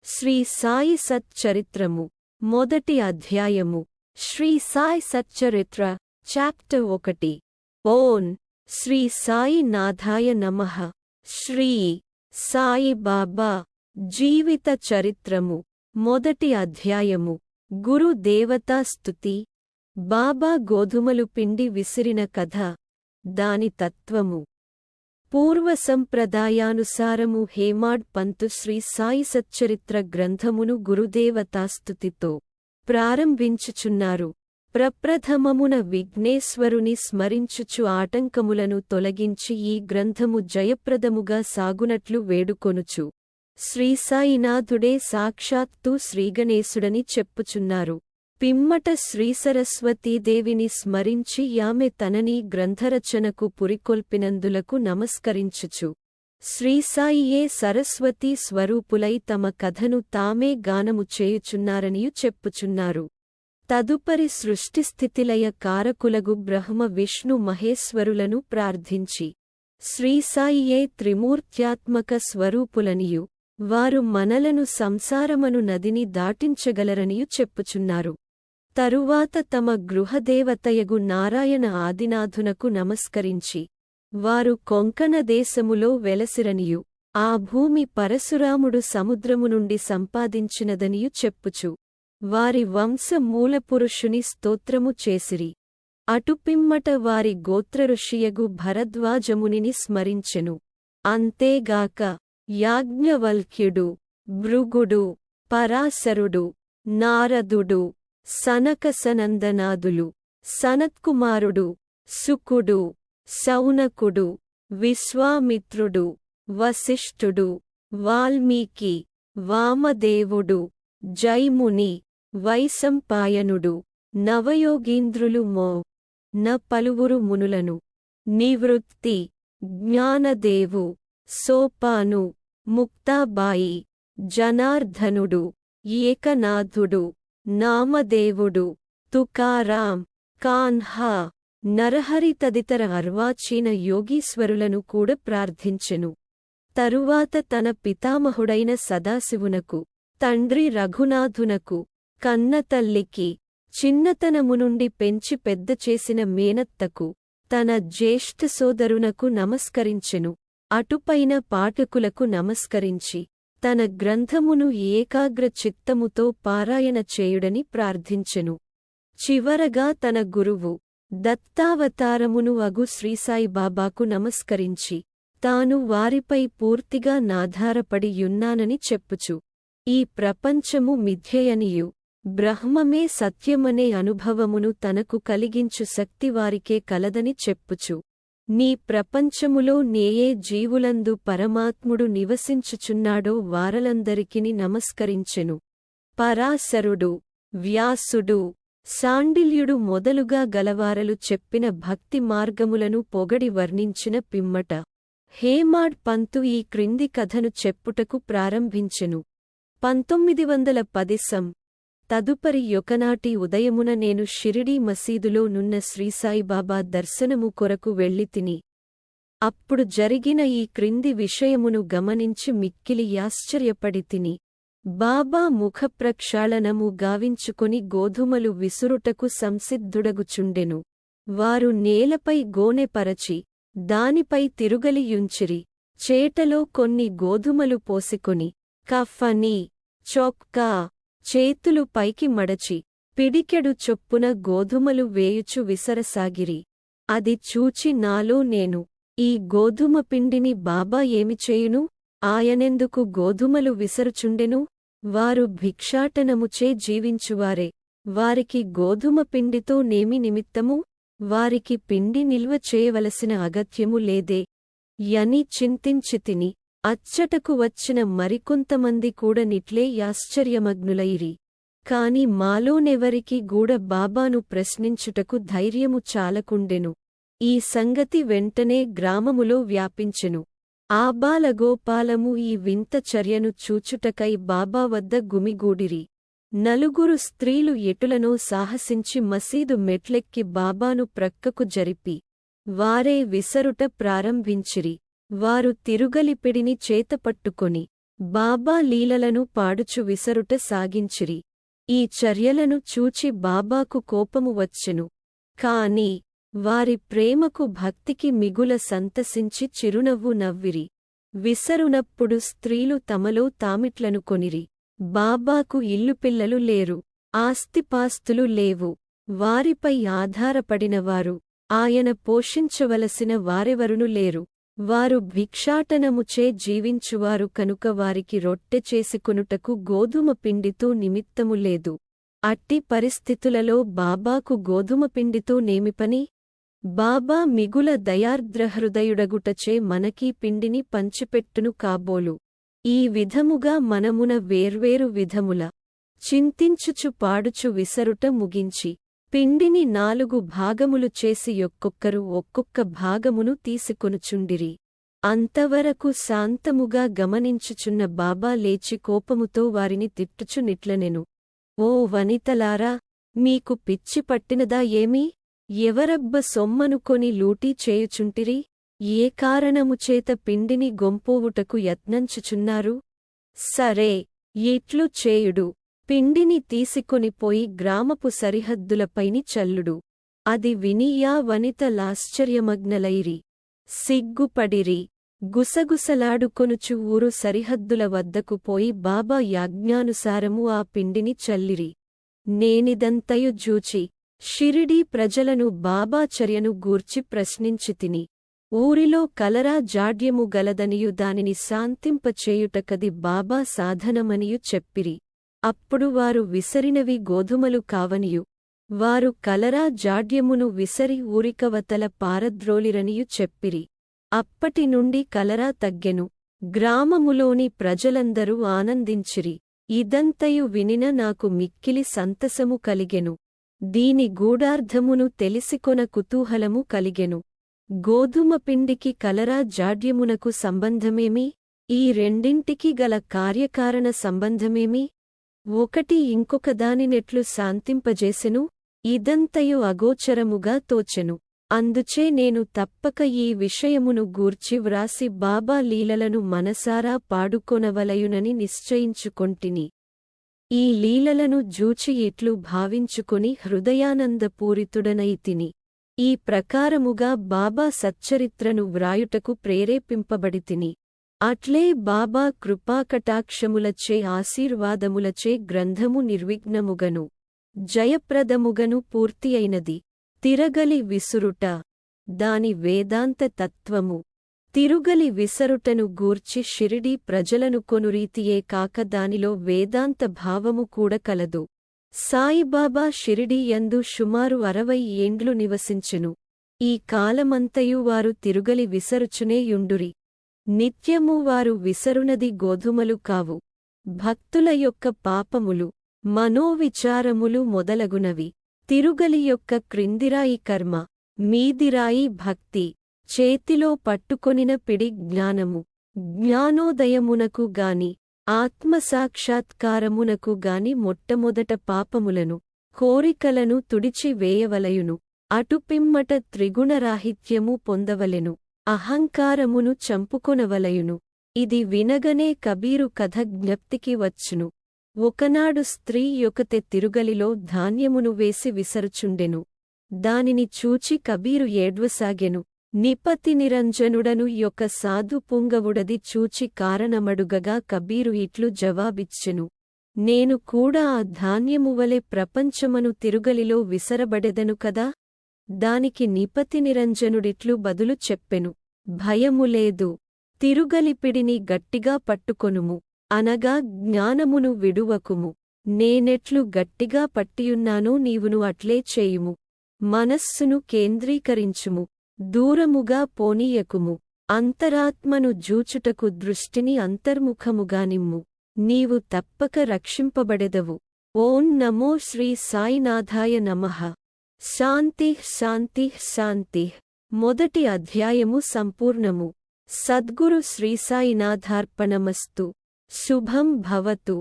శ్రీ సాయి సచ్చరిత్రము మొదటి అధ్యాయము. శ్రీ సాయి సచ్చరిత్ర చాప్టర్ 1. ఓం శ్రీ సాయి నాథాయ నమః. శ్రీ సాయి బాబా జీవిత చరిత్రము మొదటి అధ్యాయము. గురు దేవతా స్తుతి. బాబా గోధుమలు పిండి విసిరిన కథ. దాని తత్వము. పూర్వ సంప్రదాయానుసారము హేమాడ్ పంతు శ్రీ సాయి సచ్చరిత్ర గ్రంథమును గురుదేవతాస్తుతితో ప్రారంభించుచున్నారు. ప్రప్రథమమున విఘ్నేశ్వరుని స్మరించుచు ఆటంకములను తొలగించి ఈ గ్రంథము జయప్రదముగా సాగునట్లు వేడుకొనుచు శ్రీసాయినాథుడే సాక్షాత్తు శ్రీగణేశుడని చెప్పుచున్నారు. పిమ్మట శ్రీసరస్వతీదేవిని స్మరించి ఆమె తనని గ్రంథరచనకు పురికొల్పినందులకు నమస్కరించుచు శ్రీసాయియే సరస్వతీ స్వరూపులై తమ కథను తామే గానము చేయుచున్నారనియు చెప్పుచున్నారు. తదుపరి సృష్టిస్థితిలయ కారకులగు బ్రహ్మ విష్ణు మహేశ్వరులను ప్రార్థించి శ్రీసాయియే త్రిమూర్త్యాత్మక స్వరూపులనియు వారు మనలను సంసారమను నదిని దాటించగలరనియు చెప్పుచున్నారు. తరువాత తమ గృహదేవతయగు నారాయణ ఆదినాథునకు నమస్కరించి వారు కొంకణ దేశములో వెలసిరనియు ఆ భూమి పరశురాముడు సముద్రము నుండి సంపాదించినదనియు చెప్పుచు వారి వంశ మూలపురుషుని స్తోత్రము చేసిరి. అటుపిమ్మట వారి గోత్రఋషియగు భరద్వాజమునిని స్మరించెను. అంతేగాక యాజ్ఞవల్క్యుడు, భృగుడు, పరాశరుడు, నారదుడు, సనకసనందనాదులు, సనత్కుమారుడు, శుకుడు, శౌనకుడు, విశ్వామిత్రుడు, వశిష్ఠుడు, వాల్మీకి, వామదేవుడు, జైముని, వైశంపాయనుడు, నవయోగీంద్రులు న పలువురు మునులను, నివృత్తి, జ్ఞానదేవు, సోపాను, ముక్తాబాయి, జనార్ధనుడు, ఏకనాథుడు, నామదేవుడు, తుకారాం, కాన్హా, నరహరి తదితర అర్వాచీన యోగీశ్వరులను కూడా ప్రార్థించెను. తరువాత తన పితామహుడైన సదాశివునకు, తండ్రి రఘునాథునకు, కన్నతల్లికి, చిన్నతనము నుండి పెంచి పెద్దచేసిన మేనత్తకు, తన జ్యేష్ఠ సోదరునకు నమస్కరించెను. అటుపైన పాఠకులకు నమస్కరించి తన గ్రంథమును ఏకాగ్ర చిత్తముతో పారాయణ చేయుడని ప్రార్థించెను. చివరగా తన గురువు దత్తావతారమును అగు శ్రీసాయిబాబాకు నమస్కరించి తాను వారిపై పూర్తిగా నాధారపడి యున్నానని చెప్పుచు ఈ ప్రపంచము మిథ్యయనియు బ్రహ్మమే సత్యమనే అనుభవమును తనకు కలిగించు శక్తి వారికే కలదని చెప్పుచు నీ ప్రపంచములో నేయే జీవులందు పరమాత్ముడు నివసించుచున్నాడో వారలందరికిని నమస్కరించెను. పరాశరుడు, వ్యాసుడు, శాండిల్యుడు మొదలుగా గలవారలు చెప్పిన భక్తి మార్గములను పొగడి వర్ణించిన పిమ్మట హేమాడ్ పంతు ఈ క్రింది కథను చెప్పుటకు ప్రారంభించెను. 1910 తదుపరి యొకనాటి ఉదయమున నేను షిరిడీ మసీదులో నున్న శ్రీసాయిబాబా దర్శనము కొరకు వెళ్ళితిని. అప్పుడు జరిగిన ఈ క్రింది విషయమును గమనించి మిక్కిలి ఆశ్చర్యపడితిని. బాబా ముఖప్రక్షాళనము గావించుకొని గోధుమలు విసురుటకు సంసిద్ధుడగుచుండెను. వారు నేలపై గోనెపరచి దానిపై తిరుగలియుంచిరి. చేటలో కొన్ని గోధుమలు పోసికొని కఫనీ, చొక్కా, చేతులు పైకి మడచి పిడికెడు చొప్పున గోధుమలు వేయుచు విసరసాగిరి. అది చూచి నాలో నేను ఈ గోధుమ పిండిని బాబా ఏమి చేయును? ఆయనెందుకు గోధుమలు విసరుచుండెను? వారు భిక్షాటనముచే జీవించువారే. వారికి గోధుమ పిండితో నేమి నిమిత్తము? వారికి పిండి నిల్వ చేయవలసిన అగత్యము లేదే యని చింతించితిని. అచ్చటకు వచ్చిన మరికొంతమంది కూడా నిట్లే ఆశ్చర్యమగ్నులైరి. కాని మాలోనెవరికి గూడ బాబాను ప్రశ్నించుటకు ధైర్యము చాలకుండెను. ఈ సంగతి వెంటనే గ్రామములో వ్యాపించెను. ఆబాలగోపాలము ఈ వింత చర్యను చూచుటకై బాబా వద్ద గుమిగూడిరి. నలుగురు స్త్రీలు ఎటులనో సాహసించి మసీదు మెట్లెక్కి బాబాను ప్రక్కకు జరిపి వారే విసరుట ప్రారంభించిరి. వారు తిరుగలిపిడిని చేతపట్టుకొని బాబా లీలలను పాడుచు విసరుట సాగించిరి. ఈ చర్యలను చూచి బాబాకు కోపము వచ్చెను. కాని వారి ప్రేమకు భక్తికి మిగుల సంతసించి చిరునవ్వు నవ్విరి. విసరునప్పుడు స్త్రీలు తమలో తామిట్లను కొనిరి. బాబాకు ఇల్లుపిల్లలు లేరు, ఆస్తిపాస్తులు లేవు. వారిపై ఆధారపడినవారు, ఆయన పోషించవలసిన వారెవరును లేరు. వారు భిక్షాటనముచే జీవించువారు కనుక వారికి రొట్టె చేసుకొనుటకు గోధుమ పిండితో నిమిత్తము లేదు. అట్టి పరిస్థితులలో బాబాకు గోధుమ పిండితో నేమిపని? బాబా మిగుల దయార్ద్రహృదయుడగుటచే మనకీ పిండిని పంచిపెట్టును కాబోలు. ఈ విధముగా మనమున వేర్వేరు విధముల చింతించుచు పాడుచు విసరుట ముగించి, పిండిని 4 భాగములు చేసి ఒక్కొక్కరు ఒక్కొక్క భాగమును తీసుకొనుచుండిరి. అంతవరకు శాంతముగా గమనించుచున్న బాబా లేచి కోపముతో వారిని తిట్టుచు నిట్లనెను. ఓ వనితలారా, మీకు పిచ్చి పట్టినదా ఏమీ? ఎవరబ్బ సొమ్మనుకొని లూటీ చేయుచుంటిరి? ఏ కారణముచేత పిండిని గొంపోవుటకు యత్నంచుచున్నారు? సరే, ఇట్లు చేయుడు. పిండిని తీసుకొనిపోయి గ్రామపు సరిహద్దులపైని చల్లుడు. అది విని యా వనితలాశ్చర్యమగ్నలైరి, సిగ్గుపడిరి. గుసగుసలాడుకొనుచు ఊరు సరిహద్దుల వద్దకు పోయి బాబా యాజ్ఞానుసారము ఆ పిండిని చల్లిరి. నేనిదంతయు జూచి షిరిడీ ప్రజలను బాబా చర్యను గూర్చి ప్రశ్నించితిని. ఊరిలో కలరా జాడ్యము గలదనియు దానిని శాంతింపచేయుటకది బాబా సాధనమనియు చెప్పిరి. అప్పుడు వారు విసరినవి గోధుమలు కావనియు, వారు కలరా జాడ్యమును విసరి ఊరికవతల పారద్రోలిరనియు చెప్పిరి. అప్పటి నుండి కలరా తగ్గెను. గ్రామములోని ప్రజలందరూ ఆనందించిరి. ఇదంతయు వినిన నాకు మిక్కిలి సంతసము కలిగెను. దీని గూఢార్థమును తెలిసికొన కుతూహలము కలిగెను. గోధుమ పిండికి కలరా జాడ్యమునకు సంబంధమేమి? ఈ రెండింటికి గల కార్యకారణ సంబంధమేమి? ఒకటి ఇంకొకదానినెట్లు శాంతింపజేసెను? ఇదంతయు అగోచరముగా తోచెను. అందుచే నేను తప్పక ఈ విషయమును గూర్చి వ్రాసి బాబా లీలలను మనసారా పాడుకొనవలయునని నిశ్చయించుకొంటిని. ఈ లీలలను జూచి ఇట్లు భావించుకొని హృదయానందపూరితుడనైతిని. ఈ ప్రకారముగా బాబా సచ్చరిత్రను వ్రాయుటకు ప్రేరేపింపబడితిని. అట్లే బాబా కృపాకటాక్షములచే ఆశీర్వాదములచే గ్రంథము నిర్విఘ్నముగను జయప్రదముగను పూర్తియైనది. తిరగలి విసురుట, దాని వేదాంత తత్వము. తిరుగలి విసరుటను గూర్చి షిరిడీ ప్రజలను కొనురీతియే కాక దానిలో వేదాంత భావము కూడా కలదు. సాయిబాబా షిరిడీ యందు సుమారు 60 ఏండ్లు నివసించెను. ఈ కాలమంతయు వారు తిరుగలి విసరుచునే యుండురి. నిత్యము వారు విసరునది గోధుమలు కావు, భక్తుల యొక్క పాపములు, మనోవిచారములు మొదలగునవి. తిరుగలి యొక్క క్రిందిరాయి కర్మ, మీదిరాయి భక్తి. చేతిలో పట్టుకొనిన పిడి జ్ఞానము. జ్ఞానోదయమునకు గాని ఆత్మసాక్షాత్కారమునకు గాని మొట్టమొదట పాపములను, కోరికలను తుడిచి వేయవలయును. అటుపిమ్మట త్రిగుణరాహిత్యము పొందవలెను. అహంకారమును చంపుకొనవలయును. ఇది వినగనే కబీరు కథ జ్ఞప్తికి వచ్చును. ఒకనాడు స్త్రీ యొకతె తిరుగలిలో ధాన్యమును వేసి విసరుచుండెను. దానిని చూచి కబీరు ఏడ్వసాగెను. నిపతి నిరంజనుడను యొక్క సాధు పుంగవుడది చూచి కారణమడుగగా కబీరు ఇట్లు జవాబిచ్చెను. నేను కూడా ఆ ధాన్యమువలె ప్రపంచమను తిరుగలిలో విసరబడెదను కదా? దానికి నిపతి నిరంజనుడిట్లు బదులు చెప్పెను. భయములేదు. తిరుగలిపిడిని గట్టిగా పట్టుకొనుము, అనగా జ్ఞానమును విడువకుము. నేనెట్లు గట్టిగా పట్టియున్నానో నీవును అట్లే చేయుము. మనస్సును కేంద్రీకరించుము, దూరముగా పోనీయకుము. అంతరాత్మను జూచుటకు దృష్టిని అంతర్ముఖముగానిమ్ము. నీవు తప్పక రక్షింపబడెదవు. ఓం నమో శ్రీ సాయినాథాయ నమః. శాంతి శాంతి శాంతి. మొదటి అధ్యాయము సంపూర్ణము. సద్గురు శ్రీసాయినాథార్పణమస్తు. శుభం భవతు.